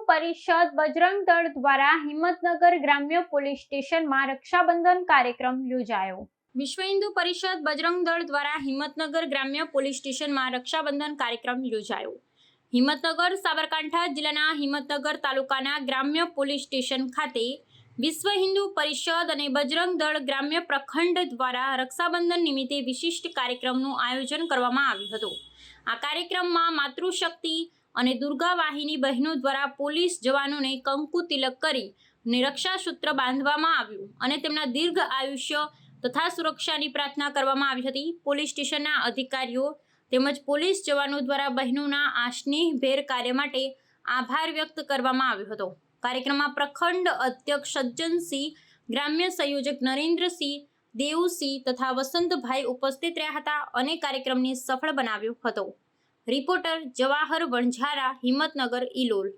પરિષદ બજરંગ દળ દ્વારા હિંમતનગર ગ્રામ્ય પોલીસ સ્ટેશનમાં રક્ષાબંધન કાર્યક્રમ યોજાયો। વિશ્વ હિન્દુ પરિષદ બજરંગ દળ દ્વારા હિંમતનગર ગ્રામ્ય પોલીસ સ્ટેશનમાં રક્ષાબંધન કાર્યક્રમ યોજાયો। હિંમતનગર સાબરકાંઠા જિલ્લાના હિંમતનગર તાલુકાના ગ્રામ્ય પોલીસ સ્ટેશન ખાતે વિશ્વ હિન્દુ પરિષદ અને બજરંગ દળ ગ્રામ્ય પ્રખંડ દ્વારા રક્ષાબંધન નિમિત્તે વિશિષ્ટ કાર્યક્રમનું આયોજન કરવામાં આવ્યું હતું। આ કાર્યક્રમમાં માતૃશક્તિ અને દુર્ગા વાહિની બહેનો દ્વારા પોલીસ જવાનોને કંકુ તિલક કરી અને રક્ષાસૂત્ર બાંધવામાં આવ્યું અને તેમના દીર્ઘ આયુષ્ય તથા સુરક્ષાની પ્રાર્થના કરવામાં આવી હતી। પોલીસ સ્ટેશનના અધિકારીઓ તેમજ પોલીસ જવાનો દ્વારા બહેનોના આ સ્નેહભેર કાર્ય માટે આભાર વ્યક્ત કરવામાં આવ્યો હતો। કાર્યક્રમમાં પ્રખંડ અધ્યક્ષ સજ્જનસિંહ, ગ્રામ્ય સંયોજક નરેન્દ્રસિંહ, દેવસિંહ તથા વસંતભાઈ ઉપસ્થિત રહ્યા હતા અને કાર્યક્રમને સફળ બનાવ્યો હતો। રિપોર્ટર જવાહર વણઝારા, હિંમતનગર, ઇલોલ।